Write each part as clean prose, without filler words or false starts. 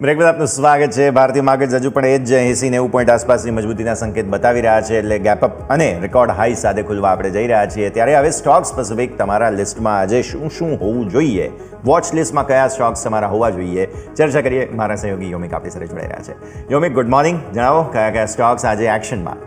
Break બાદ આપનું સ્વાગત છે. ભારતીય માર્કેટ હજુ પણ એ જ 80-90 આસપાસની મજબૂતીના સંકેત બતાવી રહ્યા છે, એટલે ગેપઅપ અને રેકોર્ડ હાઈ સાથે ખુલવા આપણે જઈ રહ્યા છીએ. ત્યારે હવે સ્ટોક સ્પેસિફિક તમારા લિસ્ટમાં આજે શું હોવું જોઈએ, વોચ લિસ્ટમાં કયા સ્ટોક્સ તમારા હોવા જોઈએ, ચર્ચા કરીએ. મારા સહયોગી યોમિક આપણી સાથે જોડાઈ રહ્યા છે. યોમિક, ગુડ મોર્નિંગ. જણાવો કયા સ્ટોક્સ આજે એક્શનમાં?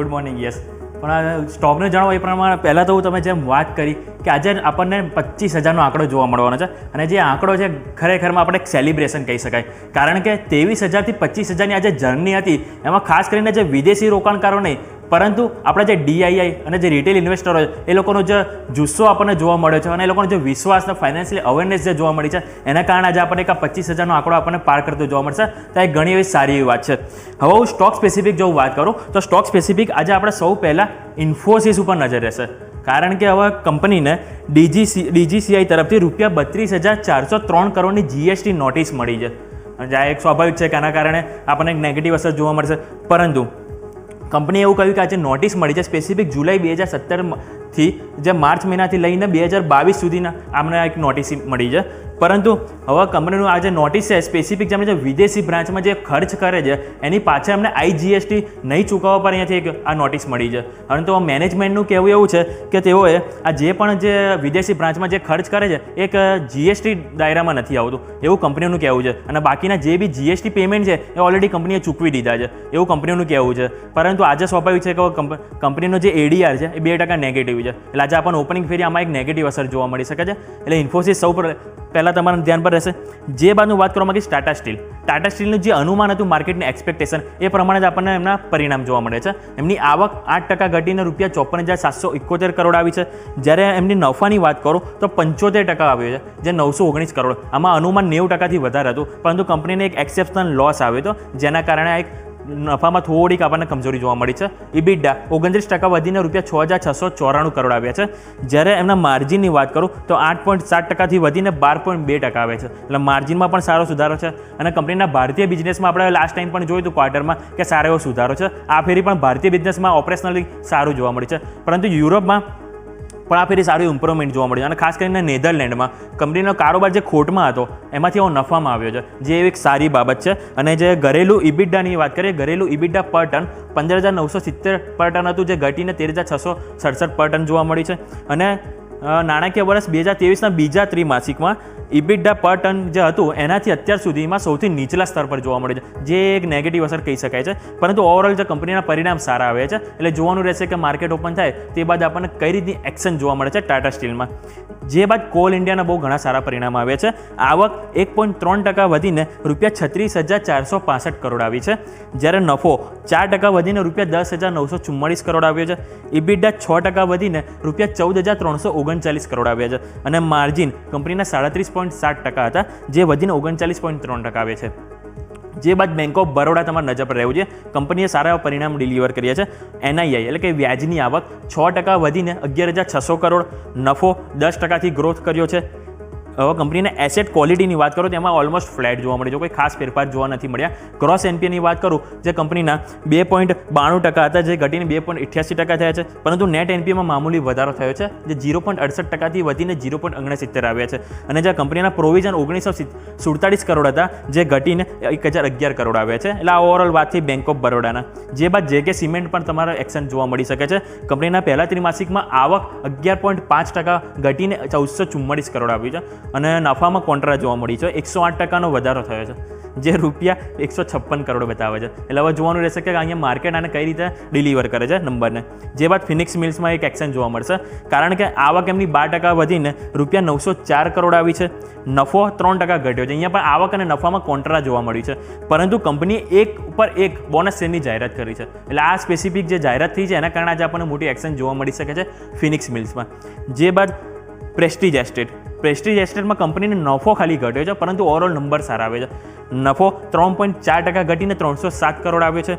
Good morning. યસ, પણ સ્ટોકને જણાવો એ પ્રમાણે પહેલાં તો તમે જેમ વાત કરી કે આજે આપણને 25,000નો આંકડો જોવા મળવાનો છે, અને જે આંકડો છે ખરેખરમાં આપણે એક સેલિબ્રેશન કહી શકાય, કારણ કે 23,000થી 25,000ની આજે જર્ની હતી. એમાં ખાસ કરીને જે વિદેશી રોકાણકારો નહીં, પરંતુ આપણા જે ડીઆઈઆઈ અને જે રિટેલ ઇન્વેસ્ટરો છે એ લોકોનો જે જુસ્સો આપણને જોવા મળ્યો છે, અને એ લોકોનો જે વિશ્વાસ અને ફાઇનાન્શિયલ અવેરનેસ જે જોવા મળી છે, એના કારણે આજે આપણને એક 25,000નો આંકડો આપણને પાર કરતો જોવા મળશે. તો એક ઘણી એવી સારી એવી વાત છે. હવે હું સ્ટોક સ્પેસિફિક જો વાત કરું તો સ્ટોક સ્પેસિફિક આજે આપણે સૌ પહેલાં ઇન્ફોસિસ ઉપર નજર રહેશે, કારણ કે હવે કંપનીને ડીજીસીઆઈ તરફથી ₹32,403 કરોડની જીએસટી નોટિસ મળી છે. અને આ એક સ્વાભાવિક છે કે આના કારણે આપણને એક નેગેટિવ અસર જોવા મળશે, પરંતુ કંપનીએ એવું કહ્યું કે આજે નોટિસ મળી છે સ્પેસિફિક જુલાઈ 2017થી જે માર્ચ મહિનાથી લઈને 2022 સુધીના આમને એક નોટિસ મળી છે. પરંતુ હવે કંપનીનું આ જે નોટિસ છે સ્પેસિફિક જેમણે જે વિદેશી બ્રાન્ચમાં જે ખર્ચ કરે છે એની પાછળ અમને આઈજીએસટી નહીં ચૂકવવા પર અહીંયાથી આ નોટિસ મળી છે. પરંતુ મેનેજમેન્ટનું કહેવું એવું છે કે તેઓએ આ જે પણ જે વિદેશી બ્રાન્ચમાં જે ખર્ચ કરે છે એક જીએસટી દાયરામાં નથી આવતું એવું કંપનીનું કહેવું છે, અને બાકીના જે બી જીએસટી પેમેન્ટ છે એ ઓલરેડી કંપનીએ ચૂકવી દીધા છે એવું કંપનીનું કહેવું છે. પરંતુ આજે સ્વાભાવિક છે કે કંપનીનો જે એડીઆર છે એ 2% નેગેટિવ છે, એટલે આજે આપણને ઓપનિંગ ફેરી આમાં એક નેગેટિવ અસર જોવા મળી શકે છે. એટલે ઇન્ફોસિસ સૌ પહેલાં તમારા ધ્યાન પર રહેશે. જે બાદનું વાત કરવા માંગીશ ટાટા સ્ટીલનું જે અનુમાન હતું માર્કેટની એક્સપેક્ટેશન એ પ્રમાણે જ આપણને એમના પરિણામ જોવા મળે છે. એમની આવક 8% ઘટીને ₹54,771 કરોડ આવી છે, જ્યારે એમની નફાની વાત કરું તો 75% આવ્યો છે, જે 919 કરોડ. આમાં અનુમાન 90%થી વધારે હતું, પરંતુ કંપનીને એક એક્સેપ્શનલ લોસ આવ્યો હતો, જેના કારણે એક નફામાં થોડીક આપણને કમજોરી જોવા મળી છે. ઇબિડા 29% વધીને ₹6,694 કરોડ આવ્યા છે, જ્યારે એમના માર્જિનની વાત કરું તો 8.7%થી વધીને 12.2% આવે છે, એટલે માર્જિનમાં પણ સારો સુધારો છે. અને કંપનીના ભારતીય બિઝનેસમાં આપણે લાસ્ટ ટાઈમ પણ જોયું હતું ક્વાર્ટરમાં કે સારો એવો સુધારો છે. આ ફેરી પણ ભારતીય બિઝનેસમાં ઓપરેશનલી સારું જોવા મળ્યું છે, પરંતુ યુરોપમાં પણ આ ફેરી સારું ઇમ્પ્રુવમેન્ટ જોવા મળ્યું. અને ખાસ કરીને નેધરલેન્ડમાં કંપનીનો કારોબાર જે ખોટમાં હતો એમાંથી એવો નફામાં આવ્યો છે, જે એક સારી બાબત છે. અને જે ઘરેલું ઇબિડાની વાત કરીએ, ઘરેલું ઇબિડા પર ટન 15,970 પર ટન હતું, જે ઘટીને 13,667 પર ટન જોવા મળી છે. અને નાણાકીય વર્ષ 2023ના બીજા ત્રિમાસિકમાં ઇબિડા પર ટન જે હતું એનાથી અત્યાર સુધીમાં સૌથી નીચલા સ્તર પર જોવા મળે છે, જે એક નેગેટિવ અસર કહી શકાય છે. પરંતુ ઓવરઓલ જે કંપનીના પરિણામ સારા આવે છે, એટલે જોવાનું રહેશે કે માર્કેટ ઓપન થાય તે બાદ આપણને કઈ રીતની એક્શન જોવા મળે છે ટાટા સ્ટીલમાં. જે બાદ કોલ ઇન્ડિયાના બહુ ઘણા સારા પરિણામ આવ્યા છે. આવક 1.3% વધીને ₹36,465 કરોડ આવી છે, જ્યારે નફો 4% વધીને ₹10,944 કરોડ આવ્યો છે. ઇબિડા 6% વધીને ₹14,339 કરોડ આવ્યા છે, અને માર્જિન કંપનીના 37.7% હતા, જે વધીને 39.3% આવે છે. જે બાદ બેંક ઓફ બરોડા તમારે નજર પર રહેવું છે. કંપનીએ સારા એવા પરિણામ ડિલિવર કર્યા છે. એનઆઈઆઈ એટલે કે વ્યાજની આવક 6% વધીને 11,600 કરોડ, નફો 10%થી ગ્રોથ કર્યો છે. હવે કંપનીને એસેટ ક્વોલિટીની વાત કરું તો એમાં ઓલમોસ્ટ ફ્લેટ જોવા મળ્યો, કોઈ ખાસ ફેરફાર જોવા નથી મળ્યા. ગ્રોસ એનપીએની વાત કરું જે કંપનીના 2.92% હતા, જે ઘટીને 2.88% થયા છે, પરંતુ નેટ એનપીએમાં મામૂલી વધારો થયો છે, જે 0.68%થી વધીને 0.69 આવ્યા છે. અને જે કંપનીના પ્રોવિઝન 1947 કરોડ હતા, જે ઘટીને 1,011 કરોડ આવ્યા છે. એટલે આ ઓવરઓલ વાત થઈ બેંક ઓફ બરોડાના. જે બાદ જેકે સિમેન્ટ પણ તમારા એક્શન જોવા મળી શકે છે. કંપનીના પહેલા ત્રિમાસિકમાં આવક 11.5% ઘટીને 1,444 કરોડ આવી છે, અને નફામાં કોન્ટ્રા જોવા મળી છે. 108%નો વધારો થયો છે, જે ₹156 કરોડ બતાવે છે. એટલે હવે જોવાનું રહેશે કે અહીંયા માર્કેટ આને કઈ રીતે ડિલિવર કરે છે નંબરને. જે બાદ ફિનિક્સ મિલ્સમાં એક એક્શન જોવા મળશે, કારણ કે આવક એમની 12% વધીને ₹904 કરોડ આવી છે, નફો 3% ઘટ્યો છે. અહીંયા પણ આવક અને નફામાં કોન્ટ્રા જોવા મળ્યું છે, પરંતુ કંપનીએ એક ઉપર એક બોનસ શેરની જાહેરાત કરી છે. એટલે આ સ્પેસિફિક જે જાહેરાત થઈ છે એના કારણે આજે આપણને મોટી એક્શન જોવા મળી શકે છે ફિનિક્સ મિલ્સમાં. જે બાદ પ્રેસ્ટીજ એસ્ટેટમાં કંપનીનો નફો ખાલી ઘટ્યો છે, પરંતુ ઓવરઓલ નંબર સારા આવે છે. નફો 3.4% ઘટીને 307 કરોડ આવ્યો છે.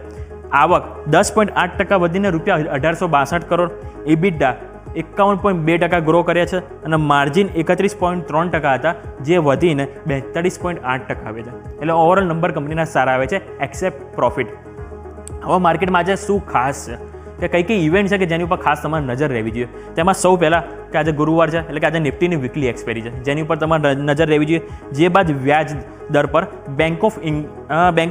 આવક 10.8% વધીને ₹1,862 કરોડ. ઇબિડા 51.2% ગ્રો કર્યા છે, અને માર્જિન 31.3% હતા, જે વધીને 42.8% આવે છે. એટલે ઓવરઓલ નંબર કંપનીના સારા આવે છે એક્સેપ્ટ પ્રોફિટ. હવે માર્કેટમાં આજે શું ખાસ છે કે કઈ ઇવેન્ટ છે કે જેની ઉપર ખાસ તમારે નજર રહેવી જોઈએ. તેમાં સૌ પહેલાં કે આજે ગુરુવાર છે એટલે કે આજે નિફ્ટીની વીકલી એક્સપાયરી છે, જેની ઉપર તમારે નજર રહેવી જોઈએ. જે બાદ વ્યાજ દર પર બેંક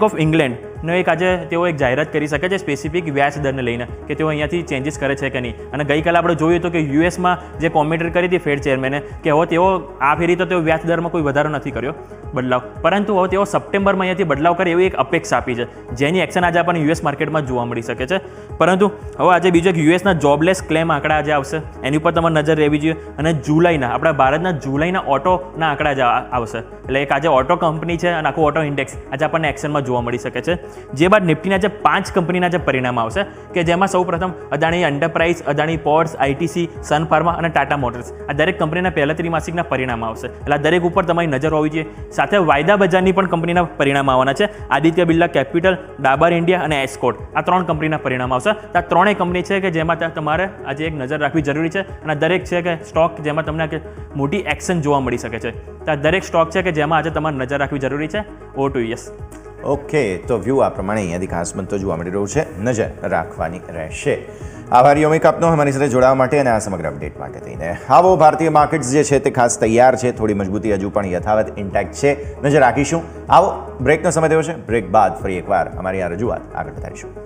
ઓફ ઇંગ્લેન્ડનો એક આજે તેઓ એક જાહેરાત કરી શકે છે સ્પેસિફિક વ્યાજ દરને લઈને કે તેઓ અહીંયાથી ચેન્જીસ કરે છે કે નહીં. અને ગઈકાલે આપણે જોયું હતું કે યુએસમાં જે કોમેન્ટરી કરી હતી ફેડ ચેરમેને કે હવે તેઓ આ ફેરી તો તેઓ વ્યાજ દરમાં કોઈ વધારો નથી કર્યો બદલાવ, પરંતુ હવે તેઓ સપ્ટેમ્બરમાં અહીંયાથી બદલાવ કરે એવી એક અપેક્ષા આપી છે, જેની એક્શન આજે આપણને યુએસ માર્કેટમાં જોવા મળી શકે છે. પરંતુ હવે આજે બીજો એક યુએસના જોબલેસ ક્લેમ આંકડા આજે આવશે, એની ઉપર તમારે નજર રહેવી જોઈએ. અને જુલાઈના આપણા ભારતના જુલાઈના ઓટોના આંકડા આજે આવશે, એટલે એક આજે ઓટો કંપની છે અને આખું ઓટો ઇન્ડેક્સ આજે આપણને એક્શનમાં જોવા મળી શકે છે. જે બાદ નિફ્ટીના જે 5 કંપનીના જે પરિણામ આવશે કે જેમાં સૌપ્રથમ Adani enterprise, Adani ports, ITC, Sun Pharma અને ટાટા મોટર્સ આ દરેક કંપનીના પહેલા ત્રિમાસિકના પરિણામ આવશે, એટલે આ દરેક ઉપર તમારી નજર હોવી જોઈએ. સાથે વાયદા બજારની પણ કંપનીના પરિણામ આવવાના છે. આદિત્ય બિરલા કેપિટલ, ડાબર ઇન્ડિયા અને એસ્કોટ આ 3 કંપનીના પરિણામ આવશે. આ ત્રણેય કંપની છે કે જેમાં તમારે આજે એક નજર રાખવી જરૂરી છે, અને દરેક છે કે સ્ટોક જેમાં તમને મોટી એક્શન જોવા મળી શકે છે. તો આ દરેક સ્ટોક છે કે જેમાં આજે તમારે નજર રાખવી જરૂરી છે. O2ES. ઓકે, તો વ્યૂ આ પ્રમાણે અહીંયાથી ખાસ બનતો જોવા મળી રહ્યું છે, નજર રાખવાની રહેશે. આભાર યોમિક આપનો અમારી સાથે જોડાવા માટે અને આ સમગ્ર અપડેટ માટે થઈને. આવો ભારતીય માર્કેટ્સ જે છે તે ખાસ તૈયાર છે, થોડી મજબૂતી હજુ પણ યથાવત ઇન્ટેક્ટ છે, નજર રાખીશું. આવો બ્રેકનો સમય થયો છે, બ્રેક બાદ ફરી એકવાર અમારી આ રજૂઆત આગળ વધારીશું.